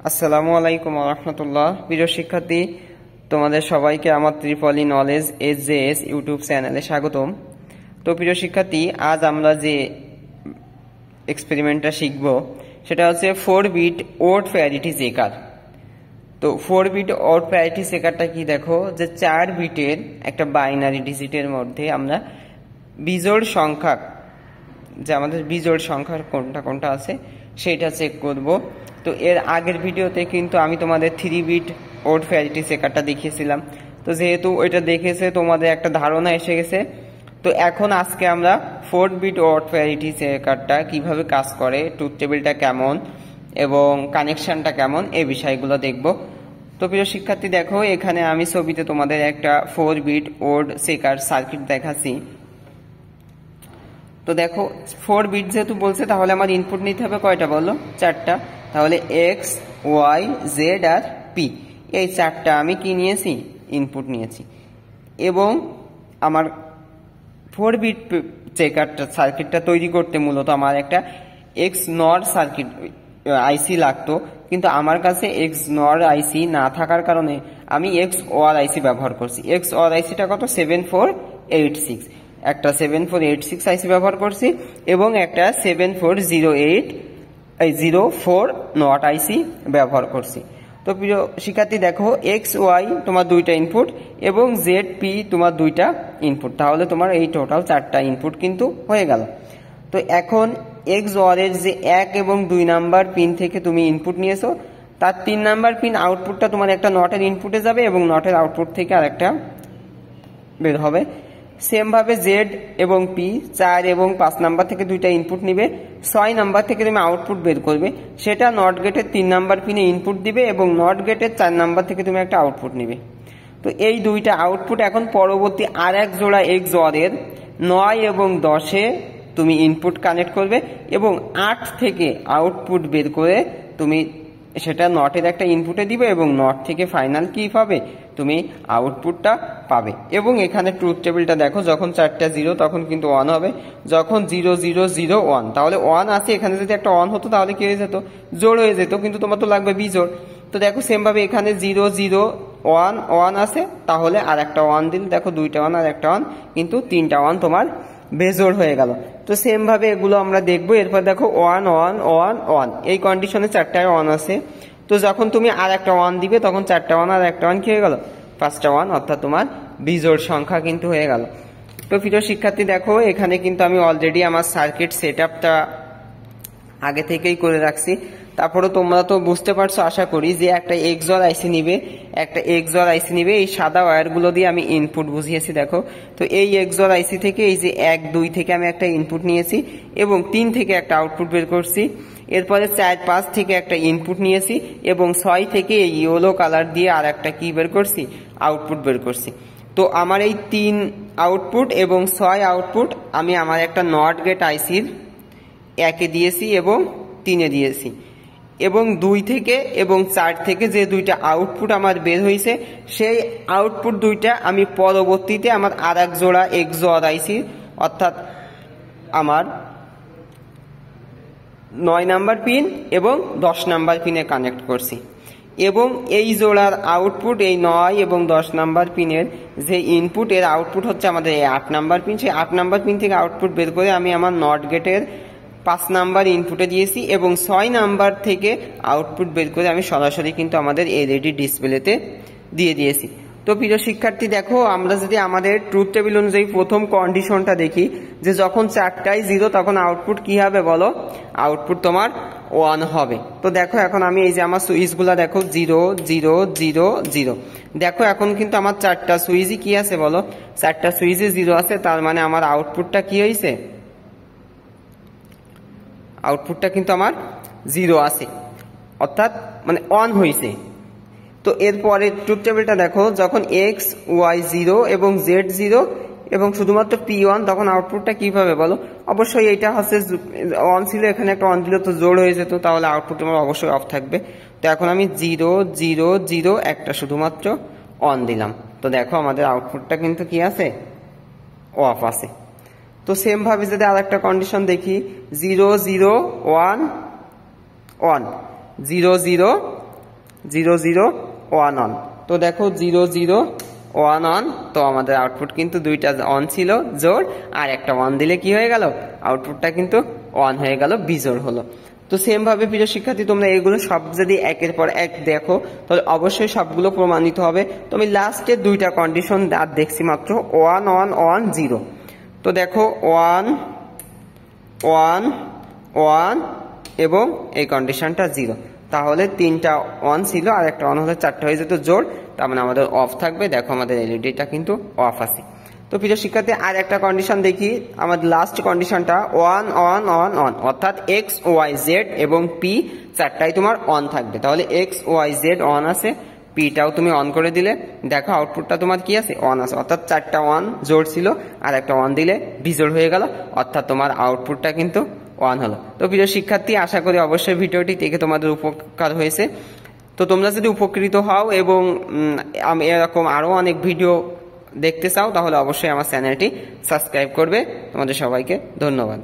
আসসালামু আলাইকুম ওয়া রাহমাতুল্লাহ। প্রিয় শিক্ষার্থী, তোমাদের সবাইকে আমার ত্রিপলি নলেজ এসজেএস ইউটিউব চ্যানেলে স্বাগতম। তো প্রিয় শিক্ষার্থী, আজ আমরা যে এক্সপেরিমেন্টটা শিখব সেটা হচ্ছে 4 বিট ওড প্যারিটি চেকার। তো 4 বিট ওড প্যারিটি চেকারটা কি, দেখো যে 4 বিটের একটা বাইনারি ডিজিটের মধ্যে আমরা বিজোড় সংখ্যা, যে আমাদের বিজোড় সংখ্যার কোনটা কোনটা আছে সেটা চেক করব। তো এর আগের ভিডিওতে কিন্তু আমি তোমাদের 3 বিট ওড প্যারিটি চেকারটা দেখিয়েছিলাম। তো যেহেতু ওইটা দেখেছে তোমাদের একটা ধারণা এসে গেছে, তো এখন আজকে আমরা 4 বিট ওড প্যারিটি চেকারটা কিভাবে কাজ করে, ট্রুথ টেবিলটা কেমন এবং কানেকশনটা কেমন, এই বিষয়গুলো দেখব। তো প্রিয় শিক্ষার্থী, দেখো এখানে আমি ছবিতে তোমাদের একটা 4 বিট ওড চেকার সার্কিট দেখাচ্ছি। তো দেখো 4 বিট যেহেতু বলছে, তাহলে আমার ইনপুট নিতে হবে কয়টা বলো? 4টা। তাহলে এক্স, ওয়াই, জেড আর পি, এই 4টা আমি কি নিয়েছি? ইনপুট নিয়েছি। এবং আমার 4 বিট চেকারটা সার্কিটটা তৈরি করতে মূলত আমার একটা এক্স নর সার্কিট আইসি লাগতো, কিন্তু আমার কাছে এক্স নর আইসি না থাকার কারণে আমি এক্স ওয়ার আইসি ব্যবহার করছি। এক্স ওয়ার আইসিটা কত? 7486। একটা 7486 আইসি ব্যবহার করছি এবং একটা 740804 নট আইসি ব্যবহার করছি। তো প্রিয় শিক্ষার্থী, দেখো এক্স ওয়াই তোমার 2টা ইনপুট এবং জেড পি তোমার 2টা ইনপুট, তাহলে তোমার এই টোটাল 4টা ইনপুট কিন্তু হয়ে গেল। তো এখন এক্স ওয়ারের যে 1 এবং 2 নাম্বার পিন থেকে তুমি ইনপুট নিয়েছো, তার 3 নাম্বার পিন আউটপুটটা তোমার একটা নটের ইনপুটে যাবে এবং নটের আউটপুট থেকে আরেকটা বের হবে। সেম ভাবে জেড এবং পি 4 এবং 5 নাম্বার থেকে 2টা ইনপুট নিবে, 6 নাম্বার থেকে তুমি আউটপুট বের করবে, সেটা নট গেটের 3 নাম্বার পিনে ইনপুট দিবে এবং নট গেটের 4 নাম্বার থেকে তুমি একটা আউটপুট নিবে। তো এই 2টা আউটপুট এখন পরবর্তী আর এক জোড়া এক্স ওয়ারের 9 এবং 10-এ তুমি ইনপুট কানেক্ট করবে এবং 8 থেকে আউটপুট বের করে তুমি সেটা নটের একটা ইনপুটে দিবে এবং নট থেকে ফাইনাল কি পাবে? তুমি আউটপুটটা পাবে। এবং এখানে ট্রুথ টেবিলটা দেখো, যখন 4টা 0 তখন কিন্তু 1 হবে, যখন 0 0 0 1, তাহলে 1 আছে, এখানে যদি একটা 1 হতো তাহলে কি হয়ে যেত? জোড় হয়ে যেত, কিন্তু তোমার তো লাগবে বিজোড়। তো দেখো সেম ভাবে এখানে 0 0 1 1 আছে, তাহলে আর একটা 1 দিলে দেখো 2টা 1 আর একটা 1, কিন্তু 3টা 1 তোমার বেজোড় হয়ে গেল। তো সেম ভাবে এগুলো আমরা দেখবো। এরপর দেখো 1 1 1 1, এই কন্ডিশনে 4টায় 1 আছে। তো যখন তুমি আর একটা 1 দিবে তখন 4টা 1 আর একটা 1 কি হয়ে গেল? 5টা 1, অর্থাৎ তোমার বিজোড় সংখ্যা কিন্তু হয়ে গেল। তো প্রিয় শিক্ষার্থী, দেখো এখানে কিন্তু আমি অলরেডি আমার সার্কিট সেটআপটা আগে থেকেই করে রাখছি। তারপরে তোমরা তো বুঝতে পারছো আশা করি, যে একটা এক্সঅর আইসি নিবে, একটা এক্সঅর আইসি নিবে, এই সাদা ওয়্যারগুলো দিয়ে আমি ইনপুট বুঝিয়েছি দেখো। তো এই এক্সঅর আইসি থেকে এই যে 1 2 থেকে আমি একটা ইনপুট নিয়েছি এবং 3 থেকে একটা আউটপুট বের করছি। এরপরে 4 5 থেকে একটা ইনপুট নিয়েছি এবং 6 থেকে এই ইয়েলো কালার দিয়ে আর একটা কি বের করছি? আউটপুট বের করছি। তো আমার এই 3 আউটপুট এবং 6 আউটপুট আমি আমার একটা নট গেট আইসির 1-এ দিয়েছি এবং 3-এ দিয়েছি, এবং 2 থেকে এবং 4 থেকে যে 2টা আউটপুট আমার বের হয়েছে, সেই আউটপুট 2টা আমি পরবর্তীতে আমার আর এক জোড়া এক্সঅর আইসি, অর্থাৎ আমার 9 নাম্বার পিন এবং 10 নাম্বার পিনে কানেক্ট করছি। এবং এই জোড়ার আউটপুট এই 9 এবং 10 নাম্বার পিনের যে ইনপুট, এর আউটপুট হচ্ছে আমাদের এই 8 নাম্বার পিন। সেই 8 নাম্বার পিন থেকে আউটপুট বের করে আমি আমার নট গেটের 5 নাম্বার ইনপুটে দিয়েছি এবং 6 নাম্বার থেকে আউটপুট বের করে আমি সরাসরি কিন্তু আমাদের এলইডি ডিসপ্লেতে দিয়ে দিয়েছি। তো প্রিয় শিক্ষার্থী, দেখো আমরা যদি আমাদের ট্রুথ টেবিল অনুযায়ী প্রথম কন্ডিশনটা দেখি, যে যখন 4টায় 0 তখন আউটপুট কি হবে বলো? আউটপুট তোমার 1 হবে। তো দেখো এখন আমি এই যে আমার সুইচগুলা দেখো 0 0 0 0, দেখো এখন কিন্তু আমার 4টা সুইচই কি আছে বলো? 4টা সুইচে 0 আছে, তার মানে আমার আউটপুটটা কি হয়েছে? আউটপুটটা কিন্তু আমার 0 আছে, অর্থাৎ মানে 1 হয়েছে। তো এরপরে ট্রুথ টেবিলটা দেখো, যখন এক্স ওয়াই 0 এবং জেড 0 এবং শুধুমাত্র পি 1, তখন আউটপুটটা কিভাবে বলো? অবশ্যই এটা হচ্ছে 1 ছিল, এখানে একটা 1 দিলে তো জোড় হয়ে যেত, তাহলে আউটপুট তোমার অবশ্যই অফ থাকবে। তো এখন আমি 0 0 0 একটা শুধুমাত্র 1 দিলাম, তো দেখো আমাদের আউটপুটটা কিন্তু কি আছে? অফ আছে। তো সেম ভাবে যদি আর একটা কন্ডিশন দেখি, 0 0 1 1 0 0 0 0 1 1। তো দেখো 0 0 1 1, তো আমাদের আউটপুট কিন্তু দুইটা অন ছিল জোড়, আর একটা 1 দিলে কি হয়ে গেল, আউটপুটটা কিন্তু 1 হয়ে গেল, বিজোড় হলো। তো সেম ভাবে প্রিয় শিক্ষার্থী তোমরা এগুলো সব যদি একের পর এক দেখো তাহলে অবশ্যই সবগুলো প্রমাণিত হবে। তো আমি লাস্টের দুইটা কন্ডিশন আর দেখছি মাত্র 1 1 1 0। তো দেখো 1 1 1 এবং এই কন্ডিশনটা 0, তাহলে তিনটা 1 ছিল আর একটা 1 হলে 4টা হয়ে যেত জোড়, তার মানে আমাদের অফ থাকবে। দেখো আমাদের এলইডিটা কিন্তু অফ আছে। তো প্রিয় শিক্ষার্থী আর একটা কন্ডিশন দেখি, আমাদের লাস্ট কন্ডিশনটা 1 1 1 1, অর্থাৎ এক্স ওয়াই জেড এবং পি চারটাই তোমার অন থাকবে। তাহলে এক্স ওয়াই জেড অন আছে, পিটাও তুমি অন করে দিলে, দেখো আউটপুটটা তোমার কি আছে, অন আছে, অর্থাৎ 4টা 1 জোড় ছিল আর একটা 1 দিলে বিজোড় হয়ে গেল, অর্থাৎ তোমার আউটপুটটা কিন্তু 1 হলো। তো প্রিয় শিক্ষার্থী আশা করি অবশ্যই ভিডিওটি দেখে তোমাদের উপকার হয়েছে। তো তোমরা যদি উপকৃত হও এবং আমি এরকম আরও অনেক ভিডিও দেখতে চাও তাহলে অবশ্যই আমার চ্যানেলটি সাবস্ক্রাইব করবে। তোমাদের সবাইকে ধন্যবাদ।